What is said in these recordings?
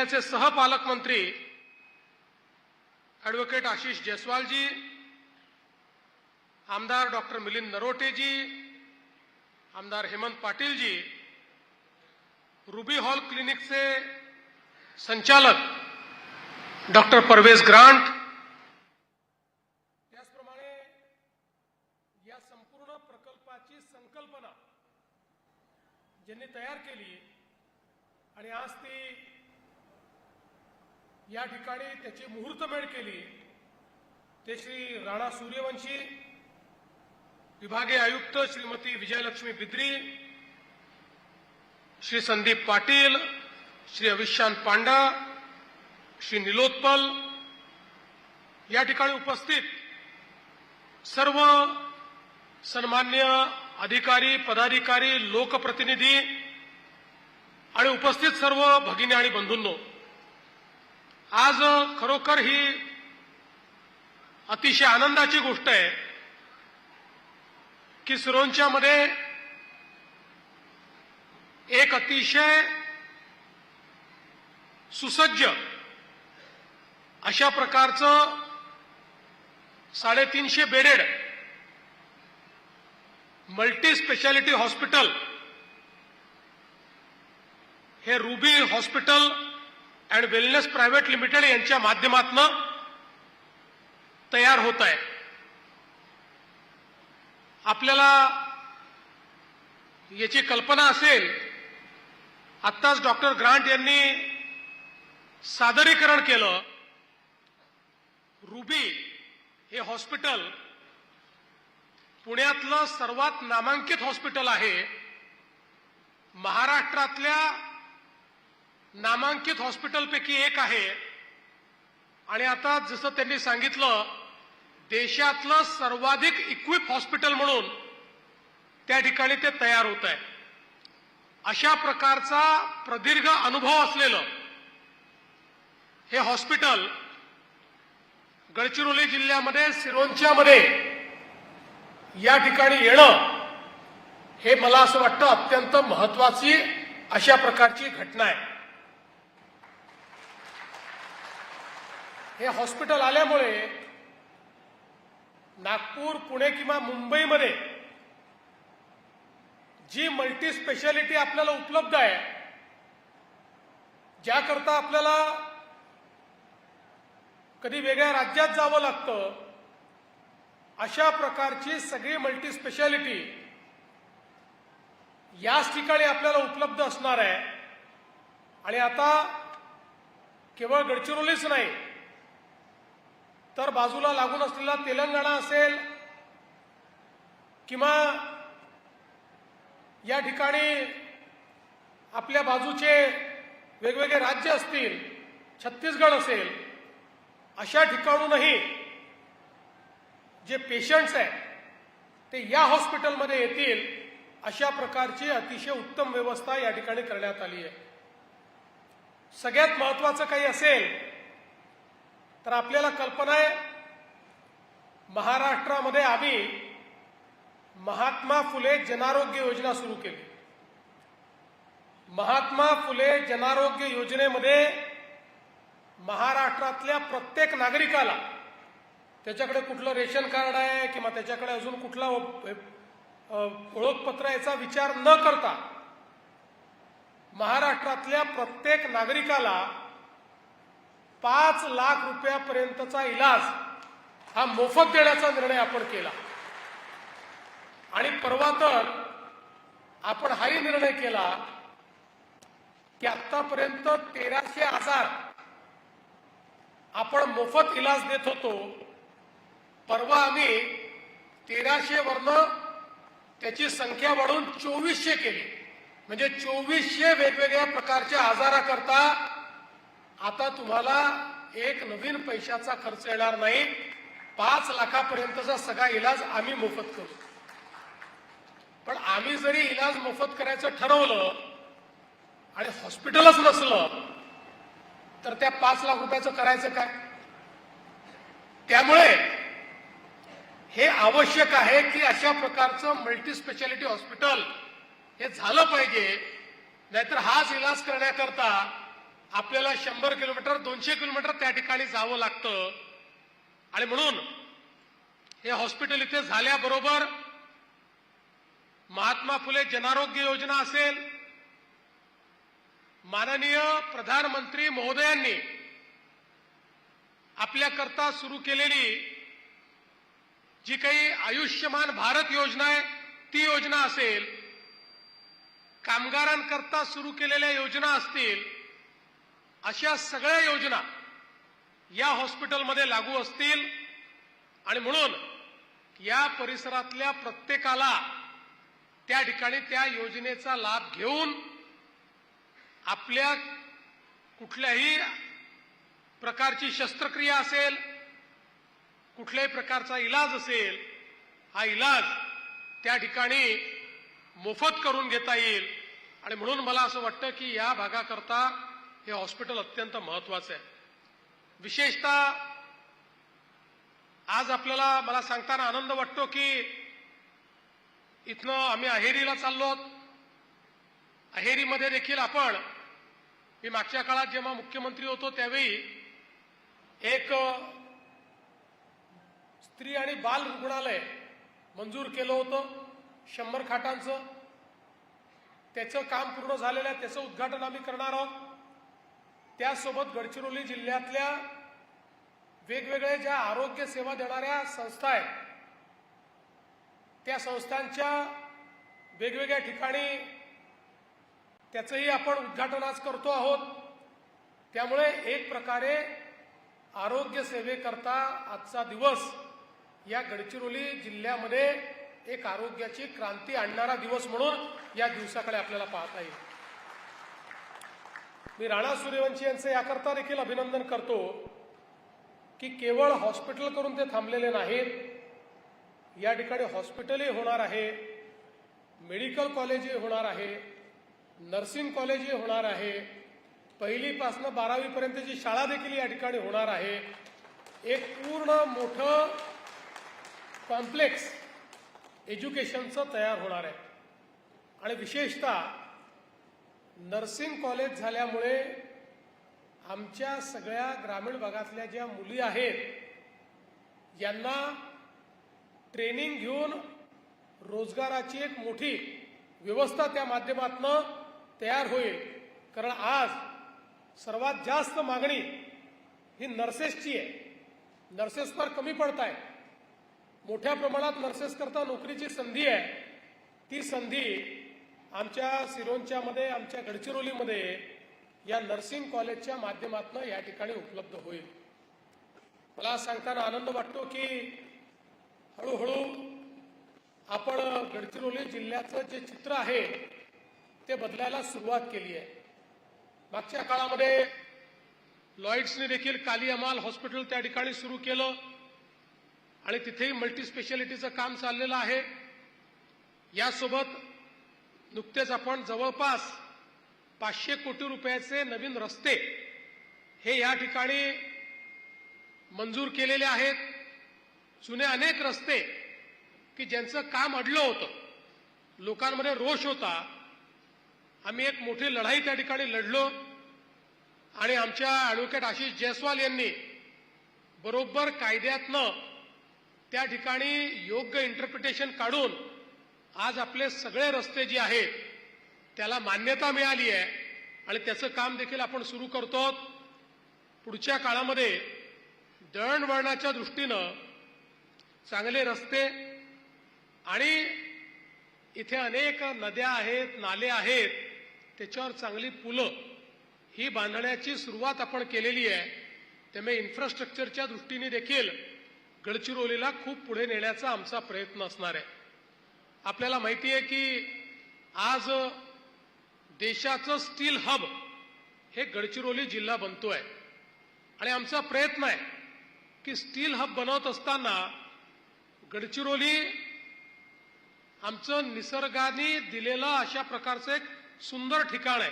जिल्ह्याचे सहपालकमंत्री ॲडव्होकेट आशिष जयस्वालजी, आमदार डॉक्टर मिलिंद नरोटेजी, आमदार हेमंत पाटीलजी, रुबी हॉल क्लिनिकचे संचालक डॉक्टर परवेज ग्रांट, त्याचप्रमाणे या संपूर्ण प्रकल्पाची संकल्पना ज्यांनी तयार केली आणि आज ती या ठिकाणी त्याची मुहूर्तमेढ केली ते श्री राणा सूर्यवंशी, विभागीय आयुक्त श्रीमती विजयलक्ष्मी बिद्री, श्री संदीप पाटील, श्री अविशान पांडा, श्री निलोत्पल, या ठिकाणी उपस्थित सर्व सन्मान्य अधिकारी, पदाधिकारी, लोकप्रतिनिधी आणि उपस्थित सर्व भगिनी आणि बंधूंनो, आज खरोखर ही अतिशय आनंदाची गोष्ट आहे की सिरोंचामध्ये एक अतिशय सुसज्ज अशा प्रकारचं 350 बेडेड मल्टी स्पेशालिटी हॉस्पिटल हे ruby hospital and wellness private limited यांच्या माध्यमातून तयार होत आहे. आपल्याला याची कल्पना असेल, आत्ताच डॉक्टर ग्रांट यांनी सादरीकरण केलं. रुबी हे हॉस्पिटल पुण्यातलं सर्वात नामांकित हॉस्पिटल आहे. महाराष्ट्रातल्या नामांकित हॉस्पिटलपैकी एक आहे आणि आता जसं त्यांनी सांगितलं, देशातलं सर्वाधिक इक्विप हॉस्पिटल म्हणून त्या ठिकाणी ते तयार होत आहे. अशा प्रकारचा प्रदीर्घ अनुभव असलेलं हे हॉस्पिटल गडचिरोली जिल्ह्यामध्ये सिरोंचामध्ये या ठिकाणी येणं हे मला असं वाटतं अत्यंत महत्वाची अशा प्रकारची घटना आहे. हे हॉस्पिटल आल्यामुळे नागपूर, पुणे किंवा मुंबईमध्ये जी मल्टी स्पेशालिटी आपल्याला उपलब्ध आहे, ज्याकरता आपल्याला कधी वेगळ्या राज्यात जावं लागतं, अशा प्रकारची सगळी मल्टी स्पेशालिटी याच ठिकाणी आपल्याला उपलब्ध असणार आहे. आणि आता केवळ गडचिरोलीच नाही तर बाजूला लागून असलेला तेलंगणा असेल किंवा या ठिकाणी आपल्या बाजूचे वेगवेगळे राज्य असतील, छत्तीसगड असेल, अशा ठिकाणूनही जे पेशंट्स आहेत ते या हॉस्पिटलमध्ये येतील अशा प्रकारची अतिशय उत्तम व्यवस्था या ठिकाणी करण्यात आली आहे. सगळ्यात महत्वाचं काही असेल तर आपल्याला कल्पना आहे, महाराष्ट्रामध्ये आम्ही महात्मा फुले जनारोग्य योजना सुरू केली. महात्मा फुले जनारोग्य योजनेमध्ये महाराष्ट्रातल्या प्रत्येक नागरिकाला, त्याच्याकडे कुठलं रेशन कार्ड आहे किंवा त्याच्याकडे अजून कुठला ओळखपत्र याचा विचार न करता महाराष्ट्रातल्या प्रत्येक नागरिकाला 5 लाख रुपयापर्यंतचा इलाज हा मोफत देण्याचा निर्णय आपण केला. आणि परवा तर आपण हाही निर्णय केला की आतापर्यंत 1300 आजार आपण मोफत इलाज देत होतो. परवा आम्ही 1300 वरनं त्याची संख्या वाढवून 2400 केली. म्हणजे 2400 वेगवेगळ्या प्रकारच्या आजाराकरता आता तुम्हाला एक नवीन पैशाचा खर्च येणार नाही. 5 लाखापर्यंतचा सगळा इलाज आम्ही मोफत करू. पण आम्ही जरी इलाज मोफत करायचं ठरवलं आणि हॉस्पिटलच नसलं तर त्या 5 लाख रुपयाचं करायचं काय? त्यामुळे हे आवश्यक आहे की अशा प्रकारचं मल्टी स्पेशालिटी हॉस्पिटल हे झालं पाहिजे. नाहीतर हाच इलाज करण्याकरता आपल्याला 100 किलोमीटर 200 किलोमीटर त्या ठिकाणी जावं लागतं आणि म्हणून हे हॉस्पिटल इथे झाल्याबरोबर महात्मा फुले जनआरोग्य योजना असेल, माननीय प्रधानमंत्री महोदयांनी आपल्याकरता सुरू केलेली जी काही आयुष्यमान भारत योजना आहे ती योजना असेल, कामगारांकरता सुरू केलेल्या योजना असतील, अशा सगळ्या योजना या हॉस्पिटलमध्ये लागू असतील आणि म्हणून या परिसरातल्या प्रत्येकाला त्या ठिकाणी त्या योजनेचा लाभ घेऊन आपल्या कुठल्याही प्रकारची शस्त्रक्रिया असेल, कुठल्याही प्रकारचा इलाज असेल, हा इलाज त्या ठिकाणी मोफत करून घेता येईल आणि म्हणून मला असं वाटतं की या भागाकरता हे हॉस्पिटल अत्यंत महत्वाचं आहे. विशेषतः आज आपल्याला मला सांगताना आनंद वाटतो की इथनं आम्ही अहेरीला चाललो आहोत. अहेरीमध्ये देखील मी मागच्या काळात जेव्हा मुख्यमंत्री होतो त्यावेळी एक स्त्री आणि बाल रुग्णालय मंजूर केलं होतं 100 खाटांचं. त्याचं काम पूर्ण झालेलं आहे, त्याचं उद्घाटन आम्ही करणार आहोत. त्यासोबत गडचिरोली जिल्ह्यातल्या वेगवेगळ्या ज्या आरोग्य सेवा देणाऱ्या संस्था आहेत त्या संस्थांच्या वेगवेगळ्या ठिकाणी त्याचंही आपण उद्घाटन आज करतो आहोत. त्यामुळे एक प्रकारे आरोग्य सेवेकरता आजचा दिवस या गडचिरोली जिल्ह्यामध्ये एक आरोग्याची क्रांती आणणारा दिवस म्हणून या दिवसाकडे आपल्याला पाहता येईल. मी राणा सूर्यवंशी यांचे याकरता देखील अभिनंदन करतो की केवळ हॉस्पिटल करून ते थांबलेले नाहीत. या ठिकाणी हॉस्पिटलही होणार आहे, मेडिकल कॉलेजही होणार आहे, नर्सिंग कॉलेजही होणार आहे, 1ली पासून 12वी पर्यंतची शाळा देखील या ठिकाणी होणार आहे. एक पूर्ण मोठं कॉम्प्लेक्स एज्युकेशनचं तयार होणार आहे आणि विशेषतः नर्सिंग कॉलेज झाल्यामुळे आमच्या सगळ्या ग्रामीण भागातल्या ज्या मुली आहेत यांना ट्रेनिंग घेऊन रोजगाराची एक मोठी व्यवस्था त्या माध्यमातून तयार होईल. कारण आज सर्वात जास्त मागणी ही नर्सेसची आहे. नर्सेस फार कमी पडत आहे. मोठ्या प्रमाणात नर्सेस करता नोकरीची संधी आहे. ती संधी आमच्या सिरोंच्यामध्ये, आमच्या गडचिरोलीमध्ये या नर्सिंग कॉलेजच्या माध्यमातून या ठिकाणी उपलब्ध होईल. मला सांगताना आनंद वाटतो की हळूहळू आपण गडचिरोली जिल्ह्याचं जे चित्र आहे ते बदलायला सुरुवात केली आहे. मागच्या काळामध्ये लॉईड्सने देखील काली अमाल हॉस्पिटल त्या ठिकाणी सुरू केलं आणि तिथेही मल्टी स्पेशालिटीचं काम चाललेलं आहे. यासोबत नुकतेच आपण जवळपास 500 कोटी रुपयाचे नवीन रस्ते हे या ठिकाणी मंजूर केलेले आहेत. जुने अनेक रस्ते की ज्यांचं काम अडलं होतं, लोकांमध्ये रोष होता, आम्ही एक मोठी लढाई त्या ठिकाणी लढलो आणि आमच्या ॲडव्होकेट आशिष जयस्वाल यांनी बरोबर कायद्यातनं त्या ठिकाणी योग्य इंटरप्रिटेशन काढून आज आपले सगळे रस्ते जे आहेत त्याला मान्यता मिळाली आहे आणि त्याचं काम देखील आपण सुरू करतो. पुढच्या काळामध्ये दळणवळणाच्या दृष्टीनं चांगले रस्ते आणि इथे अनेक नद्या आहेत, नाले आहेत, त्याच्यावर चांगली पुलं ही बांधण्याची सुरुवात आपण केलेली आहे. त्यामुळे इन्फ्रास्ट्रक्चरच्या दृष्टीने देखील गडचिरोलीला खूप पुढे नेण्याचा आमचा प्रयत्न असणार आहे. आपल्याला माहिती आहे की आज देशाचं स्टील हब हे गडचिरोली जिल्हा बनतोय आणि आमचा प्रयत्न आहे की स्टील हब बनवत असताना गडचिरोली आमचं निसर्गाने दिलेलं अशा प्रकारचं एक सुंदर ठिकाण आहे.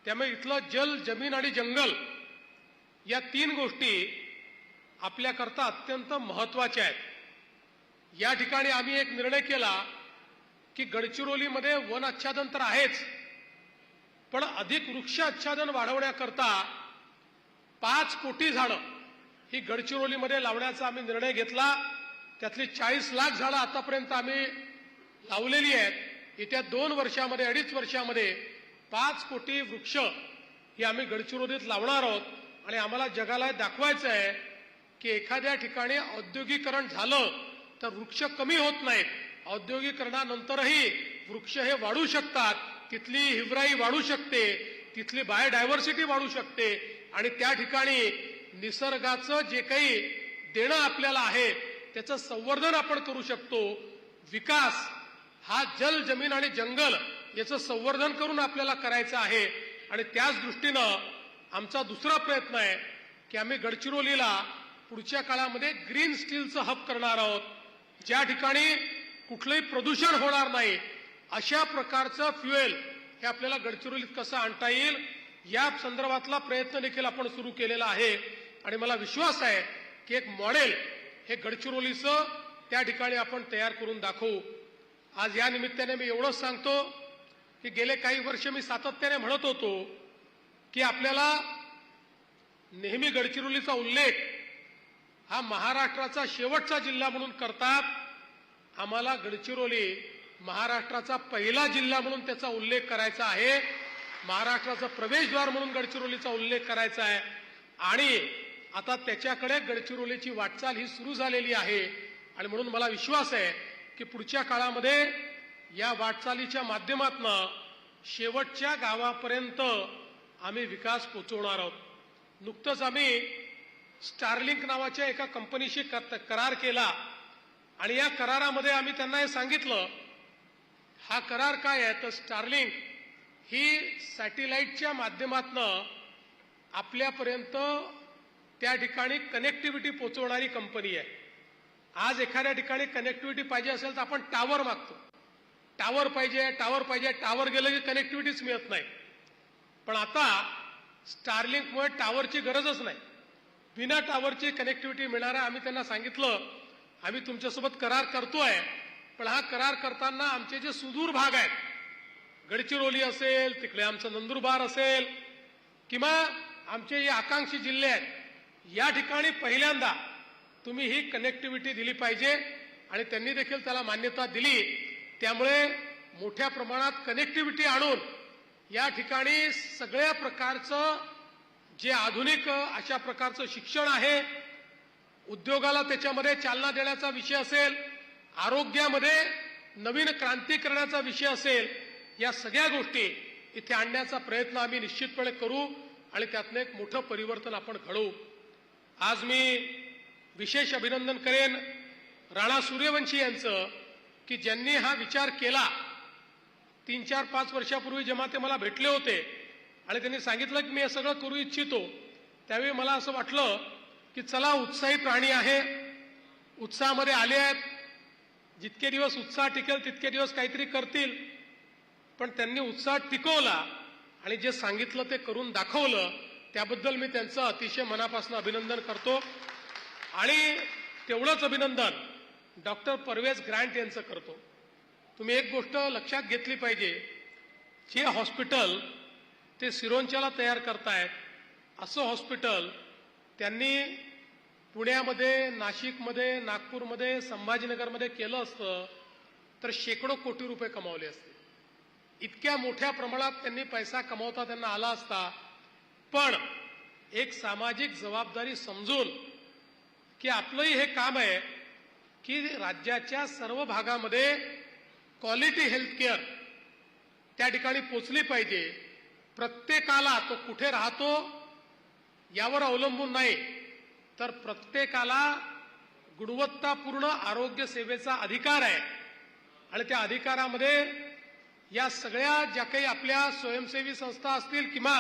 त्यामुळे इथलं जल, जमीन आणि जंगल या 3 गोष्टी आपल्याकरता अत्यंत महत्वाच्या आहेत. या ठिकाणी आम्ही एक निर्णय केला की गडचिरोलीमध्ये वन आच्छादन तर आहेच, पण अधिक वृक्ष आच्छादन वाढवण्याकरता 5 कोटी झाडं ही गडचिरोलीमध्ये लावण्याचा आम्ही निर्णय घेतला. त्यातली 40 लाख झाडं आतापर्यंत आम्ही लावलेली आहेत. येत्या 2 वर्षामध्ये 2.5 वर्षामध्ये 5 कोटी वृक्ष ही आम्ही गडचिरोलीत लावणार आहोत. आणि आम्हाला जगाला दाखवायचं आहे की एखाद्या ठिकाणी औद्योगिकरण झालं तर वृक्ष कमी होत नाहीत. औद्योगिकरणानंतरही वृक्ष हे वाढू शकतात. तिथली हिवराई वाढू शकते, तिथली बायोडायव्हर्सिटी वाढू शकते आणि त्या ठिकाणी निसर्गाचं जे काही देणं आपल्याला आहे त्याचं संवर्धन आपण करू शकतो. विकास हा जल, जमीन आणि जंगल याचं संवर्धन करून आपल्याला करायचं आहे. आणि त्याच दृष्टीनं आमचा दुसरा प्रयत्न आहे की आम्ही गडचिरोलीला पुढच्या काळामध्ये ग्रीन स्टीलचं हब करणार आहोत. ज्या ठिकाणी कुठलंही प्रदूषण होणार नाही अशा प्रकारचं फ्युएल हे आपल्याला गडचिरोलीत कसं आणता येईल या संदर्भातला प्रयत्न देखील आपण सुरू केलेला आहे. आणि मला विश्वास आहे की एक मॉडेल हे गडचिरोलीचं त्या ठिकाणी आपण तयार करून दाखवू. आज या निमित्ताने मी एवढंच सांगतो की गेले काही वर्ष मी सातत्याने म्हणत होतो की आपल्याला नेहमी गडचिरोलीचा उल्लेख हा महाराष्ट्राचा शेवटचा जिल्हा म्हणून करतात. आम्हाला गडचिरोली महाराष्ट्राचा पहिला जिल्हा म्हणून त्याचा उल्लेख करायचा आहे. महाराष्ट्राचं प्रवेशद्वार म्हणून गडचिरोलीचा उल्लेख करायचा आहे. आणि आता त्याच्याकडे गडचिरोलीची वाटचाल ही सुरू झालेली आहे. आणि म्हणून मला विश्वास आहे की पुढच्या काळामध्ये या वाटचालीच्या माध्यमातून शेवटच्या गावापर्यंत आम्ही विकास पोहोचवणार आहोत. नुकतंच आम्ही स्टारलिंक नावाच्या एका कंपनीशी करार केला आणि या करारामध्ये आम्ही त्यांना हे सांगितलं. हा करार काय आहे तर स्टारलिंक ही सॅटेलाइटच्या माध्यमातून आपल्यापर्यंत त्या ठिकाणी कनेक्टिव्हिटी पोहोचवणारी कंपनी आहे. आज एखाद्या ठिकाणी कनेक्टिव्हिटी पाहिजे असेल तर आपण टावर मागतो. टावर पाहिजे, टावर पाहिजे, टावर गेलं की कनेक्टिव्हिटीच मिळत नाही. पण आता स्टारलिंकमुळे टावरची गरजच नाही. बिना टावरची कनेक्टिव्हिटी मिळणार आहे. आम्ही त्यांना सांगितलं आम्ही तुमच्यासोबत करार करतोय, पण हा करार करताना आमचे जे सुदूर भाग आहेत, गडचिरोली असेल, तिकडे आमचं नंदुरबार असेल किंवा आमचे जे आकांक्षी जिल्हे आहेत, या ठिकाणी पहिल्यांदा तुम्ही ही कनेक्टिव्हिटी दिली पाहिजे. आणि त्यांनी देखील त्याला मान्यता दिली. त्यामुळे मोठ्या प्रमाणात कनेक्टिव्हिटी आणून या ठिकाणी सगळ्या प्रकारचं जे आधुनिक अशा प्रकारचं शिक्षण आहे, उद्योगाला त्याच्यामध्ये चालना देण्याचा विषय असेल, आरोग्यामध्ये नवीन क्रांती करण्याचा विषय असेल, या सगळ्या गोष्टी इथे आणण्याचा प्रयत्न आम्ही निश्चितपणे करू आणि त्यातनं एक मोठं परिवर्तन आपण घडवू. आज मी विशेष अभिनंदन करेन राणा सूर्यवंशी यांचं की ज्यांनी हा विचार केला. 3-4-5 वर्षापूर्वी जेव्हा ते मला भेटले होते आणि त्यांनी सांगितलं की मी हे सगळं करू इच्छितो, त्यावेळी मला असं वाटलं की चला, उत्साही प्राणी आहे, उत्साहामध्ये आले आहेत, जितके दिवस उत्साह टिकेल तितके दिवस काहीतरी करतील. पण त्यांनी उत्साह टिकवला आणि जे सांगितलं ते करून दाखवलं. त्याबद्दल मी त्यांचं अतिशय मनापासून अभिनंदन करतो. आणि तेवढंच अभिनंदन डॉक्टर परवेज ग्रँट यांचं करतो. तुम्ही एक गोष्ट लक्षात घेतली पाहिजे, जे हॉस्पिटल ते सिरोंचाला तयार करतायत असं हॉस्पिटल त्यांनी पुण्यामध्ये, नाशिकमध्ये, नागपूरमध्ये, संभाजीनगरमध्ये केलं असतं तर शेकडो कोटी रुपये कमावले असते. इतक्या मोठ्या प्रमाणात त्यांनी पैसा कमावता त्यांना आला असता. पण एक सामाजिक जबाबदारी समजून की आपलंही हे काम आहे की राज्याच्या सर्व भागामध्ये क्वालिटी हेल्थ केअर त्या ठिकाणी पोचली पाहिजे. प्रत्येकाला तो कुठे राहतो यावर अवलंबून नाही, तर प्रत्येकाला गुणवत्तापूर्ण आरोग्य सेवेचा अधिकार आहे. आणि त्या अधिकारामध्ये या सगळ्या ज्या काही आपल्या स्वयंसेवी संस्था असतील किंवा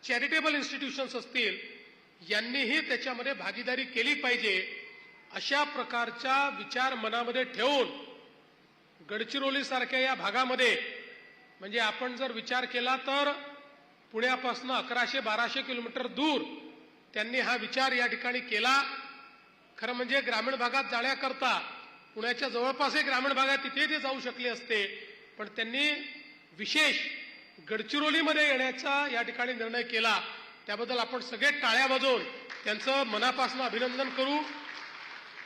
चॅरिटेबल इन्स्टिट्यूशन्स असतील, यांनीही त्याच्यामध्ये भागीदारी केली पाहिजे. अशा प्रकारचा विचार मनामध्ये ठेवून गडचिरोलीसारख्या या भागामध्ये, म्हणजे आपण जर विचार केला तर पुण्यापासून 1100-1200 किलोमीटर दूर त्यांनी हा विचार या ठिकाणी केला. खरं म्हणजे ग्रामीण भागात जाण्याकरता पुण्याच्या जवळपास एक ग्रामीण भाग आहे, तिथे ते जाऊ शकले असते. पण त्यांनी विशेष गडचिरोलीमध्ये येण्याचा या ठिकाणी निर्णय केला त्याबद्दल आपण सगळे टाळ्या वाजवून त्यांचं मनापासून अभिनंदन करू.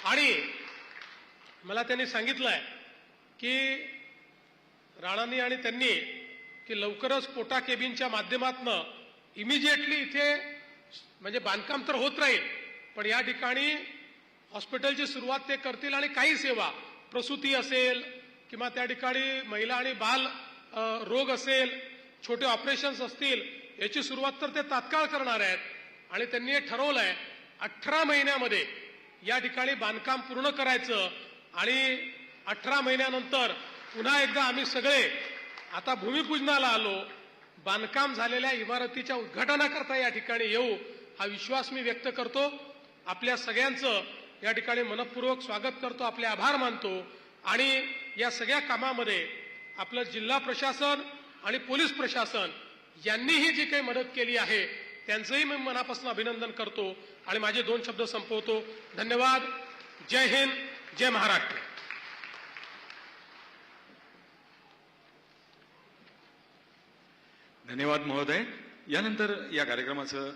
आणि मला त्यांनी सांगितलंय की राणांनी आणि त्यांनी की लवकरच कोटा केबिनच्या माध्यमातून इमिजिएटली इथे म्हणजे बांधकाम तर होत राहील पण या ठिकाणी हॉस्पिटलची सुरुवात ते करतील आणि काही सेवा प्रसूती असेल किंवा त्या ठिकाणी महिला आणि बाल रोग असेल छोटे ऑपरेशन्स असतील याची सुरुवात तर ते तात्काळ करणार आहेत. आणि त्यांनी हे ठरवलंय 18 महिन्यामध्ये या ठिकाणी बांधकाम पूर्ण करायचं आणि 18 महिन्यानंतर पुन्हा एकदा आम्ही सगळे आता भूमिपूजनाला आलो बांधकाम झालेल्या इमारतीच्या उद्घाटनाकरता या ठिकाणी येऊ हा विश्वास मी व्यक्त करतो. आपल्या सगळ्यांचं या ठिकाणी मनपूर्वक स्वागत करतो आपले आभार मानतो. आणि या सगळ्या कामामध्ये आपलं जिल्हा प्रशासन आणि पोलीस प्रशासन यांनीही जी काही मदत केली आहे त्यांचंही मी मनापासून अभिनंदन करतो आणि माझे 2 शब्द संपवतो. धन्यवाद. जय हिंद, जय महाराष्ट्र. धन्यवाद महोदय. यानंतर या कार्यक्रमाचं